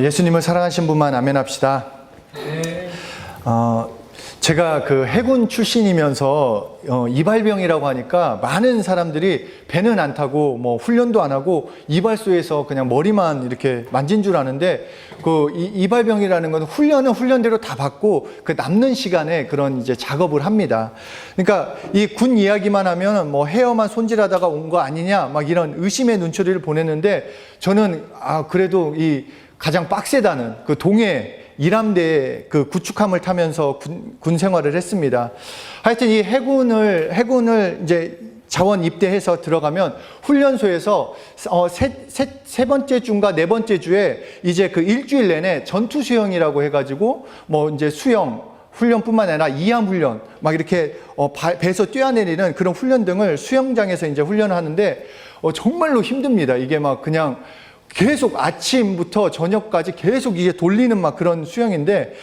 예수님을 사랑하신 분만 아멘 합시다. 제가 그 해군 출신이면서 이발병이라고 하니까 많은 사람들이 배는 안 타고 뭐 훈련도 안 하고 이발소에서 그냥 머리만 이렇게 만진 줄 아는데, 그 이발병이라는 건 훈련은 훈련대로 다 받고 그 남는 시간에 그런 이제 작업을 합니다. 그러니까 이 군 이야기만 하면 뭐 헤어만 손질하다가 온 거 아니냐 막 이런 의심의 눈초리를 보냈는데, 저는 그래도 이 가장 빡세다는 그 동해 일함대 그 구축함을 타면서 군 생활을 했습니다. 하여튼 이 해군을 이제 자원 입대해서 들어가면 훈련소에서 세 번째 주인가 네 번째 주에 이제 그 일주일 내내 전투 수영이라고 해가지고 뭐 이제 수영 훈련뿐만 아니라 이함 훈련 막 이렇게 배에서 뛰어내리는 그런 훈련 등을 수영장에서 이제 훈련을 하는데 정말로 힘듭니다. 이게 막 그냥 계속 아침부터 저녁까지 계속 이게 돌리는 막 그런 수영인데,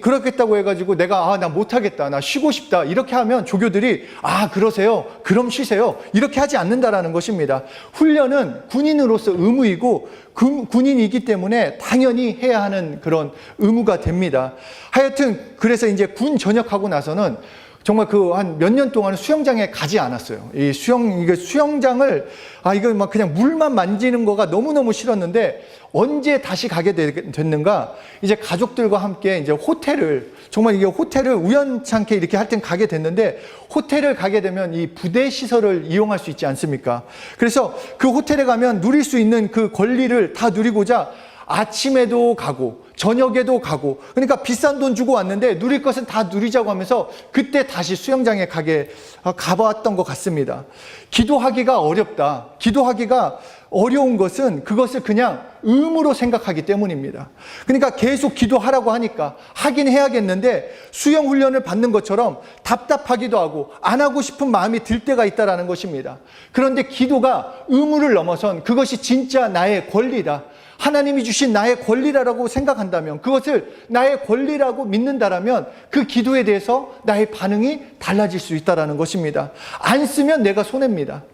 그렇겠다고 해가지고 내가 나 못하겠다, 나 쉬고 싶다 이렇게 하면 조교들이 그러세요? 그럼 쉬세요. 이렇게 하지 않는다라는 것입니다. 훈련은 군인으로서 의무이고 군인이기 때문에 당연히 해야 하는 그런 의무가 됩니다. 하여튼 그래서 이제 군 전역하고 나서는 정말 그 한 몇 년 동안은 수영장에 가지 않았어요. 이게 수영장을, 이거 막 그냥 물만 만지는 거가 너무너무 싫었는데, 언제 다시 가게 됐는가? 이제 가족들과 함께 이제 정말 이게 호텔을 우연찮게 이렇게 할 땐 가게 됐는데, 호텔을 가게 되면 이 부대 시설을 이용할 수 있지 않습니까? 그래서 그 호텔에 가면 누릴 수 있는 그 권리를 다 누리고자 아침에도 가고 저녁에도 가고, 그러니까 비싼 돈 주고 왔는데 누릴 것은 다 누리자고 하면서 그때 다시 수영장에 가봤던 것 같습니다. 기도하기가 어렵다. 기도하기가 어려운 것은 그것을 그냥 의무로 생각하기 때문입니다. 그러니까 계속 기도하라고 하니까 하긴 해야겠는데, 수영 훈련을 받는 것처럼 답답하기도 하고 안 하고 싶은 마음이 들 때가 있다는 것입니다. 그런데 기도가 의무를 넘어선 그것이 진짜 나의 권리다, 하나님이 주신 나의 권리라고 생각한다면, 그것을 나의 권리라고 믿는다라면 그 기도에 대해서 나의 반응이 달라질 수 있다는 것입니다. 안 쓰면 내가 손해입니다.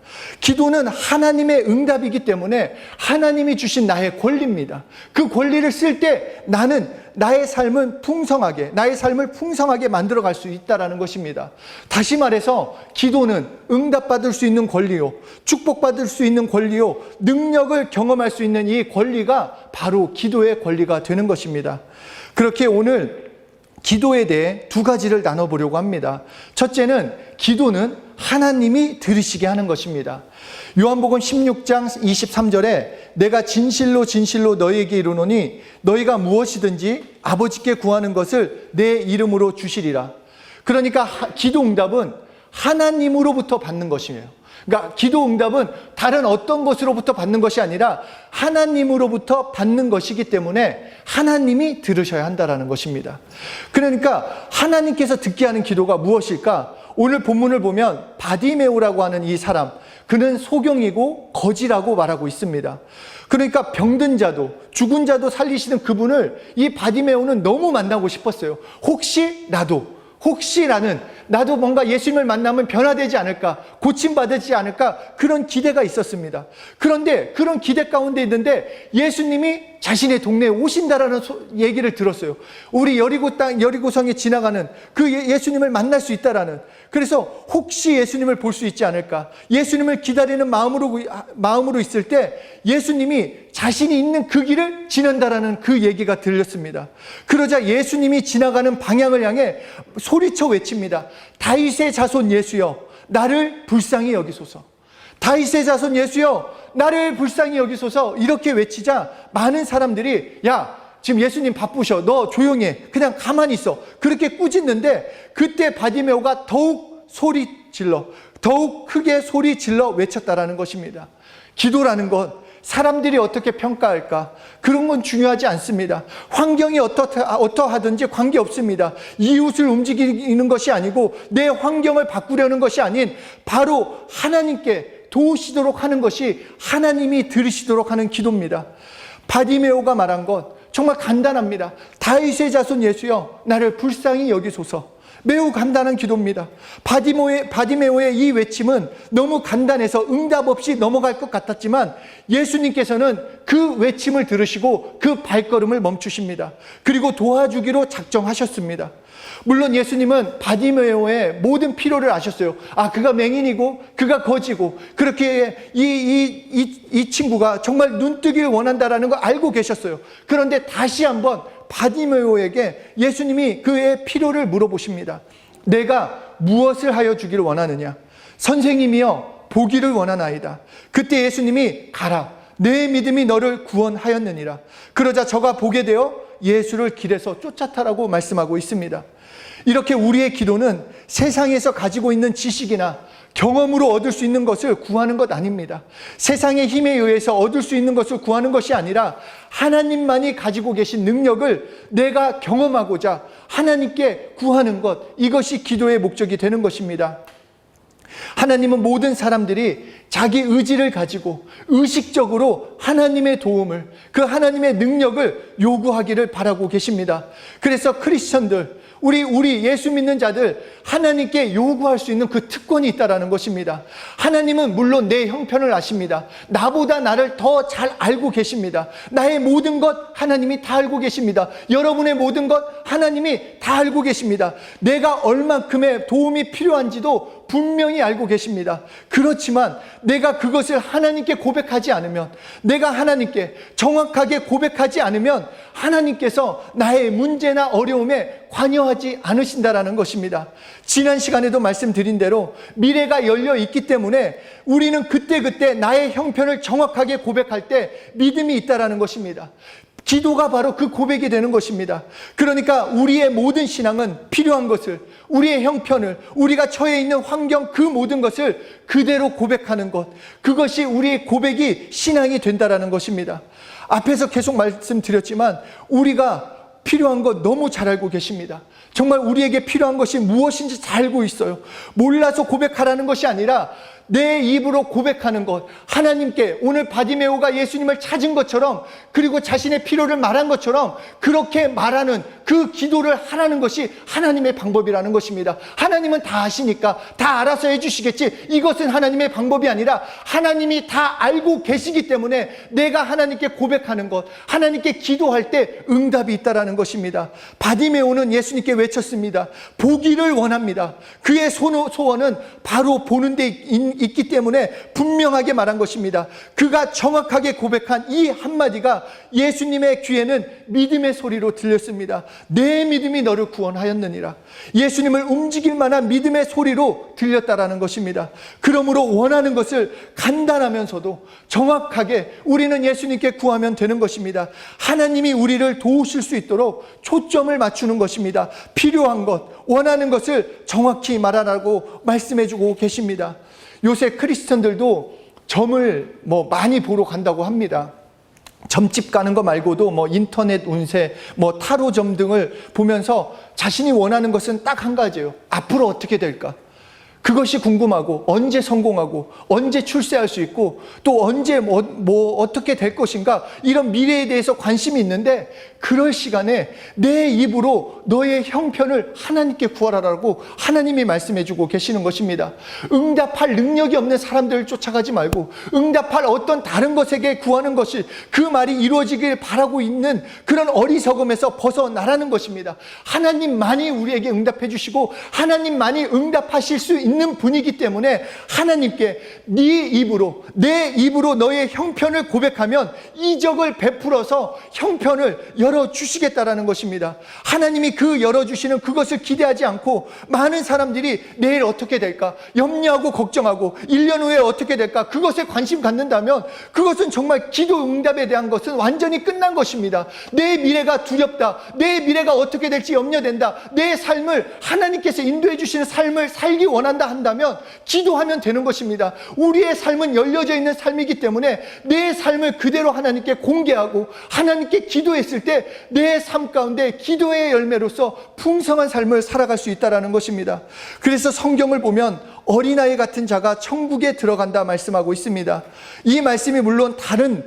기도는 하나님의 응답이기 때문에 하나님이 주신 나의 권리입니다. 그 권리를 쓸 때 나는 나의 삶을 풍성하게 만들어갈 수 있다는 것입니다. 다시 말해서 기도는 응답받을 수 있는 권리요, 축복받을 수 있는 권리요, 능력을 경험할 수 있는 이 권리가 바로 기도의 권리가 되는 것입니다. 그렇게 오늘 기도에 대해 두 가지를 나눠보려고 합니다. 첫째는 기도는 하나님이 들으시게 하는 것입니다. 요한복음 16장 23절에 내가 진실로 진실로 너희에게 이르노니 너희가 무엇이든지 아버지께 구하는 것을 내 이름으로 주시리라. 그러니까 기도 응답은 하나님으로부터 받는 것이에요. 그러니까 기도 응답은 다른 어떤 것으로부터 받는 것이 아니라 하나님으로부터 받는 것이기 때문에 하나님이 들으셔야 한다는 것입니다. 그러니까 하나님께서 듣게 하는 기도가 무엇일까? 오늘 본문을 보면 바디메오라고 하는 이 사람, 그는 소경이고 거지라고 말하고 있습니다. 그러니까 병든 자도 죽은 자도 살리시는 그분을 이 바디메오는 너무 만나고 싶었어요. 혹시 나도 뭔가 예수님을 만나면 변화되지 않을까, 고침받지 않을까, 그런 기대가 있었습니다. 그런데 그런 기대 가운데 있는데 예수님이 자신의 동네에 오신다라는 얘기를 들었어요. 우리 여리고성에 지나가는 그 예수님을 만날 수 있다라는. 그래서 혹시 예수님을 볼 수 있지 않을까, 예수님을 기다리는 마음으로 있을 때 예수님이 자신이 있는 그 길을 지난다라는 그 얘기가 들렸습니다. 그러자 예수님이 지나가는 방향을 향해 소리쳐 외칩니다. 다윗의 자손 예수여, 나를 불쌍히 여기소서. 다윗의 자손 예수여, 나를 불쌍히 여기소서. 이렇게 외치자 많은 사람들이 지금 예수님 바쁘셔, 너 조용히 해, 그냥 가만히 있어, 그렇게 꾸짖는데, 그때 바디메오가 더욱 크게 소리 질러 외쳤다라는 것입니다. 기도라는 것, 사람들이 어떻게 평가할까, 그런 건 중요하지 않습니다. 환경이 어떠하든지 관계없습니다. 이웃을 움직이는 것이 아니고 내 환경을 바꾸려는 것이 아닌 바로 하나님께 도우시도록 하는 것이 하나님이 들으시도록 하는 기도입니다. 바디메오가 말한 것 정말 간단합니다. 다윗의 자손 예수여, 나를 불쌍히 여기소서. 매우 간단한 기도입니다. 바디메오의 이 외침은 너무 간단해서 응답 없이 넘어갈 것 같았지만 예수님께서는 그 외침을 들으시고 그 발걸음을 멈추십니다. 그리고 도와주기로 작정하셨습니다. 물론 예수님은 바디메오의 모든 필요를 아셨어요. 그가 맹인이고 그가 거지고 그렇게 이 친구가 정말 눈뜨기를 원한다라는 걸 알고 계셨어요. 그런데 다시 한번 바디메오에게 예수님이 그의 필요를 물어보십니다. 내가 무엇을 하여 주기를 원하느냐? 선생님이여 보기를 원하나이다. 그때 예수님이 가라, 내 믿음이 너를 구원하였느니라. 그러자 저가 보게 되어 예수를 길에서 쫓아타라고 말씀하고 있습니다. 이렇게 우리의 기도는 세상에서 가지고 있는 지식이나 경험으로 얻을 수 있는 것을 구하는 것 아닙니다. 세상의 힘에 의해서 얻을 수 있는 것을 구하는 것이 아니라 하나님만이 가지고 계신 능력을 내가 경험하고자 하나님께 구하는 것, 이것이 기도의 목적이 되는 것입니다. 하나님은 모든 사람들이 자기 의지를 가지고 의식적으로 하나님의 도움을, 그 하나님의 능력을 요구하기를 바라고 계십니다. 그래서 크리스천들, 우리 예수 믿는 자들, 하나님께 요구할 수 있는 그 특권이 있다라는 것입니다. 하나님은 물론 내 형편을 아십니다. 나보다 나를 더 잘 알고 계십니다. 나의 모든 것 하나님이 다 알고 계십니다. 여러분의 모든 것 하나님이 다 알고 계십니다. 내가 얼만큼의 도움이 필요한지도 분명히 알고 계십니다. 그렇지만 내가 그것을 하나님께 고백하지 않으면, 내가 하나님께 정확하게 고백하지 않으면 하나님께서 나의 문제나 어려움에 관여하지 않으신다라는 것입니다. 지난 시간에도 말씀드린 대로 미래가 열려 있기 때문에 우리는 그때그때 나의 형편을 정확하게 고백할 때 믿음이 있다라는 것입니다. 기도가 바로 그 고백이 되는 것입니다. 그러니까 우리의 모든 신앙은 필요한 것을, 우리의 형편을, 우리가 처해 있는 환경, 그 모든 것을 그대로 고백하는 것, 그것이 우리의 고백이 신앙이 된다라는 것입니다. 앞에서 계속 말씀드렸지만 우리가 필요한 것 너무 잘 알고 계십니다. 정말 우리에게 필요한 것이 무엇인지 잘 알고 있어요. 몰라서 고백하라는 것이 아니라 내 입으로 고백하는 것, 하나님께 오늘 바디메오가 예수님을 찾은 것처럼, 그리고 자신의 필요를 말한 것처럼 그렇게 말하는 그 기도를 하라는 것이 하나님의 방법이라는 것입니다. 하나님은 다 아시니까 다 알아서 해주시겠지, 이것은 하나님의 방법이 아니라 하나님이 다 알고 계시기 때문에 내가 하나님께 고백하는 것, 하나님께 기도할 때 응답이 있다라는 것입니다. 바디메오는 예수님께 외쳤습니다. 보기를 원합니다. 그의 소원은 바로 보는 데 있기 때문에 분명하게 말한 것입니다. 그가 정확하게 고백한 이 한마디가 예수님의 귀에는 믿음의 소리로 들렸습니다. 내 믿음이 너를 구원하였느니라. 예수님을 움직일 만한 믿음의 소리로 들렸다라는 것입니다. 그러므로 원하는 것을 간단하면서도 정확하게 우리는 예수님께 구하면 되는 것입니다. 하나님이 우리를 도우실 수 있도록 초점을 맞추는 것입니다. 필요한 것, 원하는 것을 정확히 말하라고 말씀해주고 계십니다. 요새 크리스천들도 점을 많이 보러 간다고 합니다. 점집 가는 거 말고도 인터넷 운세, 타로점 등을 보면서 자신이 원하는 것은 딱 한 가지예요. 앞으로 어떻게 될까? 그것이 궁금하고, 언제 성공하고, 언제 출세할 수 있고, 또 언제 어떻게 될 것인가, 이런 미래에 대해서 관심이 있는데, 그럴 시간에 내 입으로 너의 형편을 하나님께 구하라라고 하나님이 말씀해주고 계시는 것입니다. 응답할 능력이 없는 사람들을 쫓아가지 말고 응답할 어떤 다른 것에게 구하는 것이, 그 말이 이루어지길 바라고 있는 그런 어리석음에서 벗어나라는 것입니다. 하나님만이 우리에게 응답해 주시고 하나님만이 응답하실 수 있는 분이기 때문에 하나님께 네 입으로, 내 입으로 너의 형편을 고백하면 이적을 베풀어서 형편을 열어주시겠다라는 것입니다. 하나님이 그 열어주시는 그것을 기대하지 않고 많은 사람들이 내일 어떻게 될까 염려하고 걱정하고 1년 후에 어떻게 될까 그것에 관심 갖는다면 그것은 정말 기도 응답에 대한 것은 완전히 끝난 것입니다. 내 미래가 두렵다, 내 미래가 어떻게 될지 염려된다, 내 삶을 하나님께서 인도해 주시는 삶을 살기 원한다 원한다 한다면 기도하면 되는 것입니다. 우리의 삶은 열려져 있는 삶이기 때문에 내 삶을 그대로 하나님께 공개하고 하나님께 기도했을 때 내 삶 가운데 기도의 열매로서 풍성한 삶을 살아갈 수 있다는 것입니다. 그래서 성경을 보면 어린아이 같은 자가 천국에 들어간다 말씀하고 있습니다. 이 말씀이 물론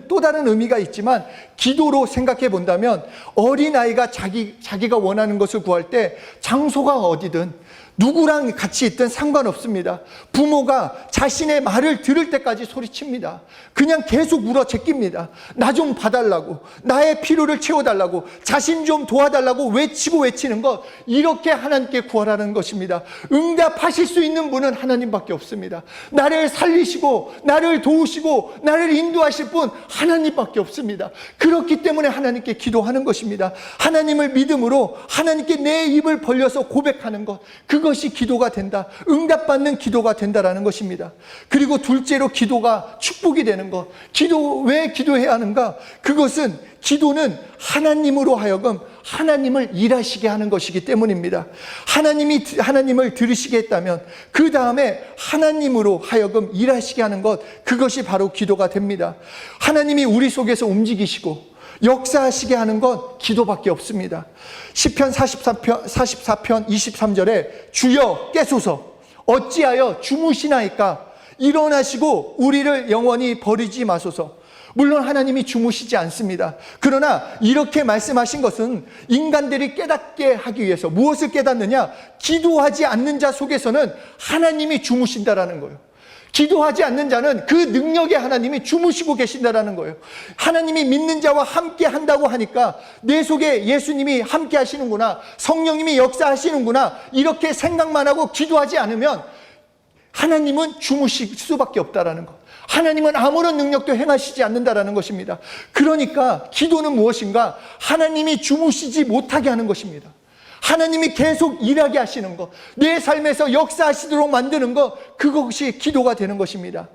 또 다른 의미가 있지만 기도로 생각해 본다면 어린아이가 자기가 원하는 것을 구할 때 장소가 어디든 누구랑 같이 있든 상관없습니다. 부모가 자신의 말을 들을 때까지 소리칩니다. 그냥 계속 물어 제낍니다. 나 좀 봐달라고, 나의 필요를 채워달라고, 자신 좀 도와달라고 외치는 것, 이렇게 하나님께 구하라는 것입니다. 응답하실 수 있는 분은 하나님밖에 없습니다. 나를 살리시고 나를 도우시고 나를 인도하실 분 하나님밖에 없습니다. 그렇기 때문에 하나님께 기도하는 것입니다. 하나님을 믿음으로 하나님께 내 입을 벌려서 고백하는 것, 그것이 기도가 된다. 응답받는 기도가 된다라는 것입니다. 그리고 둘째로 기도가 축복이 되는 것. 왜 기도해야 하는가? 그것은 기도는 하나님으로 하여금 하나님을 일하시게 하는 것이기 때문입니다. 하나님을 들으시게 했다면 그 다음에 하나님으로 하여금 일하시게 하는 것, 그것이 바로 기도가 됩니다. 하나님이 우리 속에서 움직이시고 역사하시게 하는 건 기도밖에 없습니다. 시편 44편 23절에 주여 깨소서 어찌하여 주무시나이까 일어나시고 우리를 영원히 버리지 마소서. 물론 하나님이 주무시지 않습니다. 그러나 이렇게 말씀하신 것은 인간들이 깨닫게 하기 위해서, 무엇을 깨닫느냐? 기도하지 않는 자 속에서는 하나님이 주무신다라는 거예요. 기도하지 않는 자는 그 능력의 하나님이 주무시고 계신다라는 거예요. 하나님이 믿는 자와 함께 한다고 하니까 내 속에 예수님이 함께 하시는구나, 성령님이 역사하시는구나, 이렇게 생각만 하고 기도하지 않으면 하나님은 주무실 수밖에 없다라는 것. 하나님은 아무런 능력도 행하시지 않는다라는 것입니다. 그러니까 기도는 무엇인가? 하나님이 주무시지 못하게 하는 것입니다. 하나님이 계속 일하게 하시는 것, 내 삶에서 역사하시도록 만드는 것, 그것이 기도가 되는 것입니다.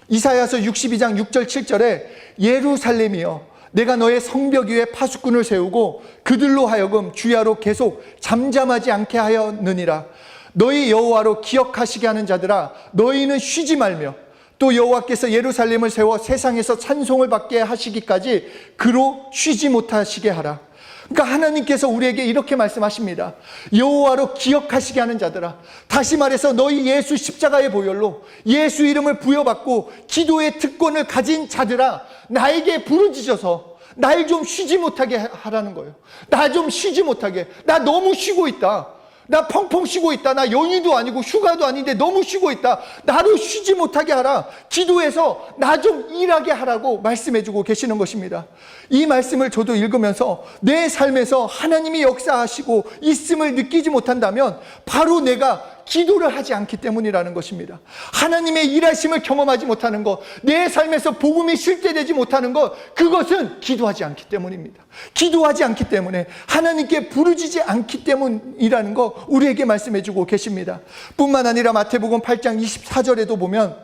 이사야서 62장 6절 7절에 예루살렘이여 내가 너의 성벽 위에 파수꾼을 세우고 그들로 하여금 주야로 계속 잠잠하지 않게 하였느니라. 너희 여호와로 기억하시게 하는 자들아 너희는 쉬지 말며 또 여호와께서 예루살렘을 세워 세상에서 찬송을 받게 하시기까지 그로 쉬지 못하시게 하라. 그러니까 하나님께서 우리에게 이렇게 말씀하십니다. 여호와로 기억하시게 하는 자들아, 다시 말해서 너희 예수 십자가의 보혈로 예수 이름을 부여받고 기도의 특권을 가진 자들아, 나에게 부르짖어서 날 좀 쉬지 못하게 하라는 거예요. 나 좀 쉬지 못하게. 나 너무 쉬고 있다. 나 펑펑 쉬고 있다. 나 연휴도 아니고 휴가도 아닌데 너무 쉬고 있다. 나를 쉬지 못하게 하라. 기도해서 나 좀 일하게 하라고 말씀해주고 계시는 것입니다. 이 말씀을 저도 읽으면서 내 삶에서 하나님이 역사하시고 있음을 느끼지 못한다면 바로 내가 기도를 하지 않기 때문이라는 것입니다. 하나님의 일하심을 경험하지 못하는 것, 내 삶에서 복음이 실제되지 못하는 것, 그것은 기도하지 않기 때문입니다. 기도하지 않기 때문에, 하나님께 부르짖지 않기 때문이라는 거 우리에게 말씀해주고 계십니다. 뿐만 아니라 마태복음 8장 24절에도 보면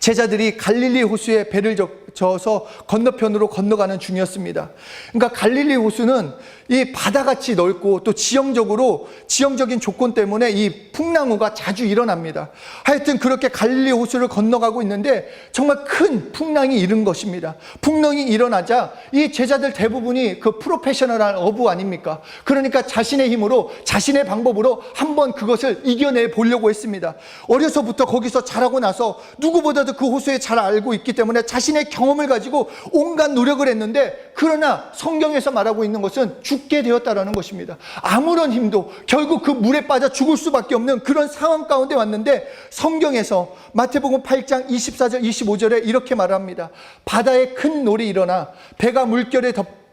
제자들이 갈릴리 호수에 배를 저어서 건너편으로 건너가는 중이었습니다. 그러니까 갈릴리 호수는 이 바다같이 넓고 또 지형적인 조건 때문에 이 풍랑우가 자주 일어납니다. 하여튼 그렇게 갈릴리 호수를 건너가고 있는데 정말 큰 풍랑이 일은 것입니다. 풍랑이 일어나자 이 제자들 대부분이 그 프로페셔널한 어부 아닙니까? 그러니까 자신의 힘으로, 자신의 방법으로 한번 그것을 이겨내 보려고 했습니다. 어려서부터 거기서 자라고 나서 누구보다도 그 호수에 잘 알고 있기 때문에 자신의 경험을 가지고 온갖 노력을 했는데, 그러나 성경에서 말하고 있는 것은 죽게 되었다라는 것입니다. 아무런 힘도, 결국 그 물에 빠져 죽을 수밖에 없는 그런 상황 가운데 왔는데, 성경에서 마태복음 8장 24절 25절에 이렇게 말합니다. 바다에 큰 놀이 일어나 배가 물결에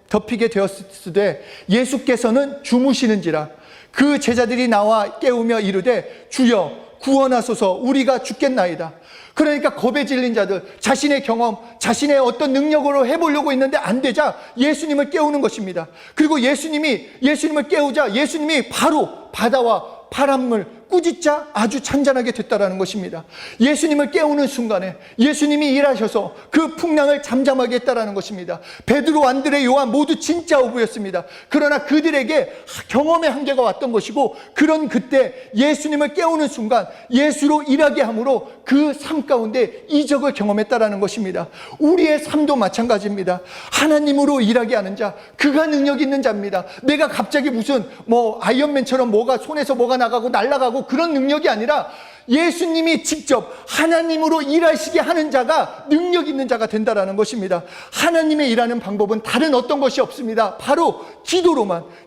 덮이게 되었으되 예수께서는 주무시는지라. 그 제자들이 나와 깨우며 이르되 주여 구원하소서 우리가 죽겠나이다. 그러니까 겁에 질린 자들, 자신의 경험, 자신의 어떤 능력으로 해보려고 했는데 안 되자 예수님을 깨우는 것입니다. 그리고 예수님을 깨우자 예수님이 바로 바다와 바람을 꾸짖자 아주 찬잔하게 됐다라는 것입니다. 예수님을 깨우는 순간에 예수님이 일하셔서 그 풍랑을 잠잠하게 했다라는 것입니다. 베드로, 안드레, 요한 모두 진짜 어부였습니다. 그러나 그들에게 경험의 한계가 왔던 것이고, 그런 그때 예수님을 깨우는 순간 예수로 일하게 함으로 그 삶 가운데 이적을 경험했다라는 것입니다. 우리의 삶도 마찬가지입니다. 하나님으로 일하게 하는 자, 그가 능력 있는 자입니다. 내가 갑자기 무슨 아이언맨처럼 손에서 뭐가 나가고 날아가고 그런 능력이 아니라 예수님이 직접 하나님으로 일하시게 하는 자가 능력 있는 자가 된다라는 것입니다. 하나님의 일하는 방법은 다른 어떤 것이 없습니다. 바로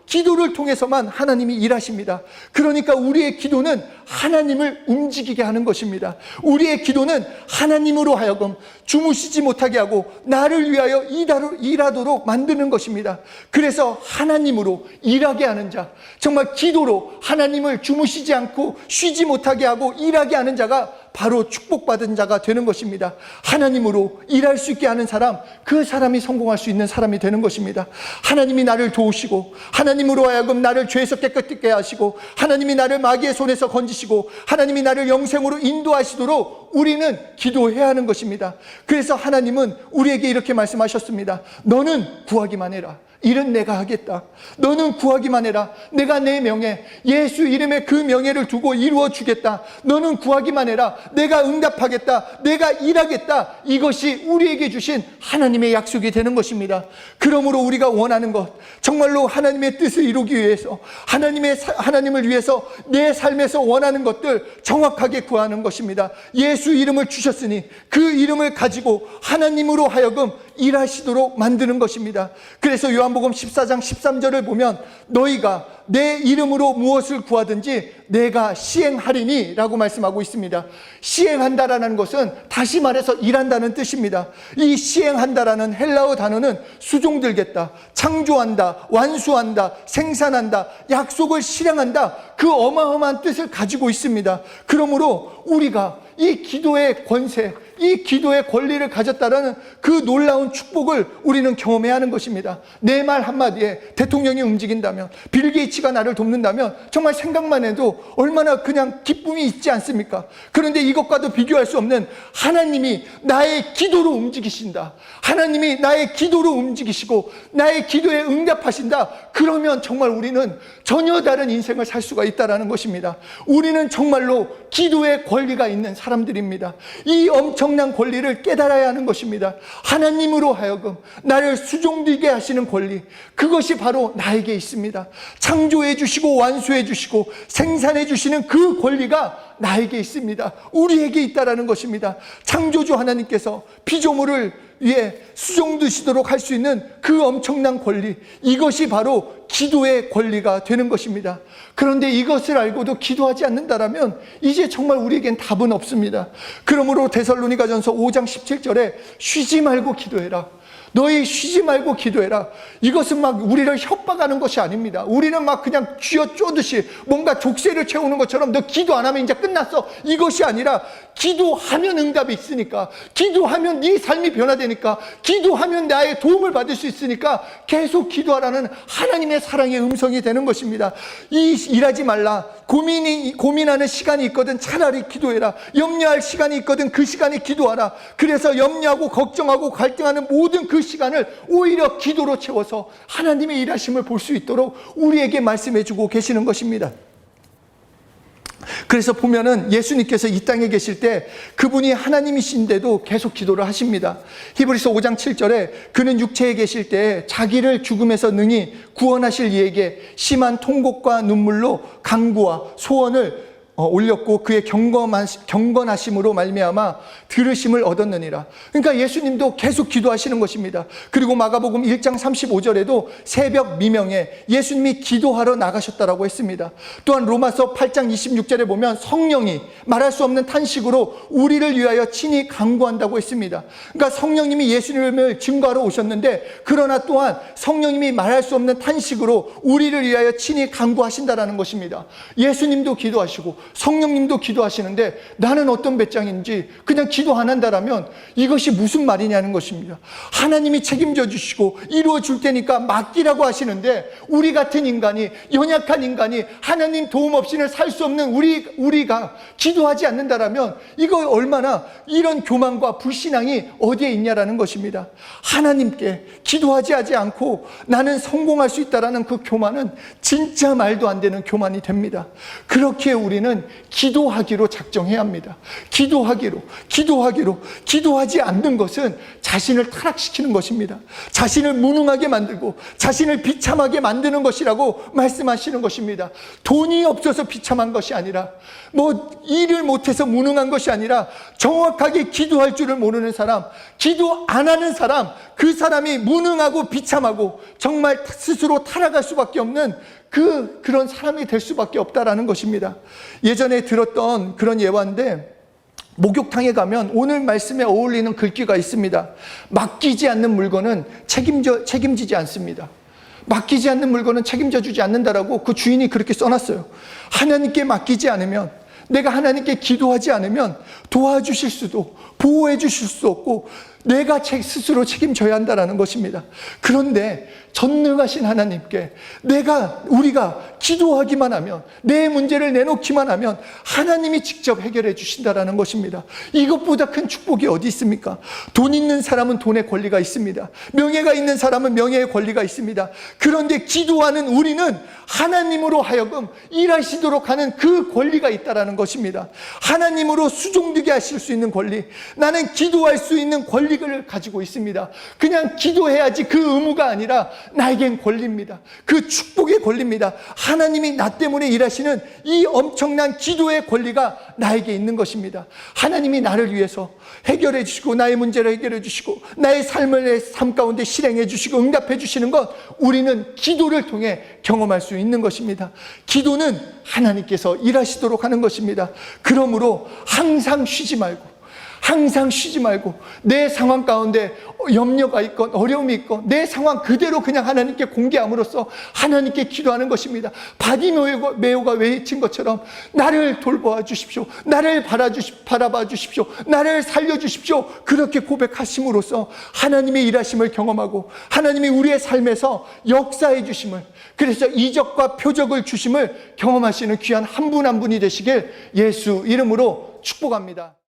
기도를 통해서만 하나님이 일하십니다. 그러니까 우리의 기도는 하나님을 움직이게 하는 것입니다. 우리의 기도는 하나님으로 하여금 주무시지 못하게 하고 나를 위하여 일하도록 만드는 것입니다. 그래서 하나님으로 일하게 하는 자, 정말 기도로 하나님을 주무시지 않고 쉬지 못하게 하고 일하게 하는 자가 바로 축복받은 자가 되는 것입니다. 하나님으로 일할 수 있게 하는 사람, 그 사람이 성공할 수 있는 사람이 되는 것입니다. 하나님이 나를 도우시고, 하나님으로 하여금 나를 죄에서 깨끗하게 하시고, 하나님이 나를 마귀의 손에서 건지시고, 하나님이 나를 영생으로 인도하시도록 우리는 기도해야 하는 것입니다. 그래서 하나님은 우리에게 이렇게 말씀하셨습니다. 너는 구하기만 해라. 일은 내가 하겠다. 너는 구하기만 해라. 내가 내 명예, 예수 이름에 그 명예를 두고 이루어 주겠다. 너는 구하기만 해라. 내가 응답하겠다. 내가 일하겠다. 이것이 우리에게 주신 하나님의 약속이 되는 것입니다. 그러므로 우리가 원하는 것, 정말로 하나님의 뜻을 이루기 위해서, 하나님을 위해서 내 삶에서 원하는 것들 정확하게 구하는 것입니다. 예수 이름을 주셨으니 그 이름을 가지고 하나님으로 하여금 일하시도록 만드는 것입니다. 그래서 요한복음 14장 13절을 보면 너희가 내 이름으로 무엇을 구하든지 내가 시행하리니 라고 말씀하고 있습니다. 시행한다라는 것은 다시 말해서 일한다는 뜻입니다. 이 시행한다라는 헬라어 단어는 수종들겠다, 창조한다, 완수한다, 생산한다, 약속을 실행한다, 그 어마어마한 뜻을 가지고 있습니다. 그러므로 우리가 이 기도의 권세, 이 기도의 권리를 가졌다라는 그 놀라운 축복을 우리는 경험해야 하는 것입니다. 내 말 한마디에 대통령이 움직인다면, 빌 게이츠가 나를 돕는다면 정말 생각만 해도 얼마나 그냥 기쁨이 있지 않습니까? 그런데 이것과도 비교할 수 없는 하나님이 나의 기도로 움직이신다. 하나님이 나의 기도로 움직이시고 나의 기도에 응답하신다. 그러면 정말 우리는 전혀 다른 인생을 살 수가 있다는 것입니다. 우리는 정말로 기도의 권리가 있는 사람들입니다. 이 엄청난 권리를 깨달아야 하는 것입니다. 하나님으로 하여금 나를 수종되게 하시는 권리, 그것이 바로 나에게 있습니다. 창조해 주시고 완수해 주시고 생산해 주시는 그 권리가 나에게 있습니다. 우리에게 있다라는 것입니다. 창조주 하나님께서 피조물을 위해 수종드시도록 할 수 있는 그 엄청난 권리, 이것이 바로 기도의 권리가 되는 것입니다. 그런데 이것을 알고도 기도하지 않는다라면 이제 정말 우리에겐 답은 없습니다. 그러므로 데살로니가전서 5장 17절에 쉬지 말고 기도해라. 너희 쉬지 말고 기도해라. 이것은 막 우리를 협박하는 것이 아닙니다. 우리는 막 그냥 쥐어 쪼듯이 뭔가 족쇄를 채우는 것처럼 너 기도 안 하면 이제 끝났어, 이것이 아니라 기도하면 응답이 있으니까, 기도하면 네 삶이 변화되니까, 기도하면 나의 도움을 받을 수 있으니까 계속 기도하라는 하나님의 사랑의 음성이 되는 것입니다. 일하지 말라, 고민하는 시간이 있거든 차라리 기도해라. 염려할 시간이 있거든 그 시간에 기도하라. 그래서 염려하고 걱정하고 갈등하는 모든 그 시간을 오히려 기도로 채워서 하나님의 일하심을 볼 수 있도록 우리에게 말씀해 주고 계시는 것입니다. 그래서 보면은 예수님께서 이 땅에 계실 때 그분이 하나님이신데도 계속 기도를 하십니다. 히브리서 5장 7절에 그는 육체에 계실 때 자기를 죽음에서 능히 구원하실 이에게 심한 통곡과 눈물로 간구와 소원을 올렸고 그의 경건하심으로 말미암아 들으심을 얻었느니라. 그러니까 예수님도 계속 기도하시는 것입니다. 그리고 마가복음 1장 35절에도 새벽 미명에 예수님이 기도하러 나가셨다라고 했습니다. 또한 로마서 8장 26절에 보면 성령이 말할 수 없는 탄식으로 우리를 위하여 친히 간구한다고 했습니다. 그러니까 성령님이 예수님을 증거하러 오셨는데, 그러나 또한 성령님이 말할 수 없는 탄식으로 우리를 위하여 친히 간구하신다라는 것입니다. 예수님도 기도하시고 성령님도 기도하시는데 나는 어떤 배짱인지 그냥 기도 안 한다라면 이것이 무슨 말이냐는 것입니다. 하나님이 책임져 주시고 이루어 줄 테니까 맡기라고 하시는데 우리 같은 인간이, 연약한 인간이 하나님 도움 없이는 살 수 없는 우리가 기도하지 않는다라면 이거 얼마나 이런 교만과 불신앙이 어디에 있냐라는 것입니다. 하나님께 기도하지 않고 나는 성공할 수 있다라는 그 교만은 진짜 말도 안 되는 교만이 됩니다. 그렇게 우리는 기도하기로 작정해야 합니다. 기도하지 않는 것은 자신을 타락시키는 것입니다. 자신을 무능하게 만들고 자신을 비참하게 만드는 것이라고 말씀하시는 것입니다. 돈이 없어서 비참한 것이 아니라, 일을 못해서 무능한 것이 아니라, 정확하게 기도할 줄을 모르는 사람, 기도 안 하는 사람, 그 사람이 무능하고 비참하고 정말 스스로 타락할 수밖에 없는 그런 사람이 될 수밖에 없다라는 것입니다. 예전에 들었던 그런 예화인데, 목욕탕에 가면 오늘 말씀에 어울리는 글귀가 있습니다. 맡기지 않는 물건은 책임지지 않습니다. 맡기지 않는 물건은 책임져 주지 않는다라고 그 주인이 그렇게 써놨어요. 하나님께 맡기지 않으면, 내가 하나님께 기도하지 않으면 도와주실 수도 보호해 주실 수 없고 내가 스스로 책임져야 한다는 것입니다. 그런데 전능하신 하나님께 우리가 기도하기만 하면, 내 문제를 내놓기만 하면 하나님이 직접 해결해 주신다는 것입니다. 이것보다 큰 축복이 어디 있습니까? 돈 있는 사람은 돈의 권리가 있습니다. 명예가 있는 사람은 명예의 권리가 있습니다. 그런데 기도하는 우리는 하나님으로 하여금 일하시도록 하는 그 권리가 있다는 것입니다. 하나님으로 수종되게 하실 수 있는 권리, 나는 기도할 수 있는 권리를 가지고 있습니다. 그냥 기도해야지 그 의무가 아니라 나에겐 권리입니다. 그 축복의 권리입니다. 하나님이 나 때문에 일하시는 이 엄청난 기도의 권리가 나에게 있는 것입니다. 하나님이 나를 위해서 해결해 주시고, 나의 문제를 해결해 주시고, 나의 삶 가운데 실행해 주시고 응답해 주시는 것, 우리는 기도를 통해 경험할 수 있는 것입니다. 기도는 하나님께서 일하시도록 하는 것입니다. 그러므로 항상 쉬지 말고 내 상황 가운데 염려가 있건 어려움이 있건 내 상황 그대로 그냥 하나님께 공개함으로써 하나님께 기도하는 것입니다. 바디메오가 외친 것처럼 나를 돌보아 주십시오, 나를 바라봐 주십시오, 나를 살려주십시오, 그렇게 고백하심으로써 하나님의 일하심을 경험하고 하나님이 우리의 삶에서 역사해 주심을, 그래서 이적과 표적을 주심을 경험하시는 귀한 한 분 한 분이 되시길 예수 이름으로 축복합니다.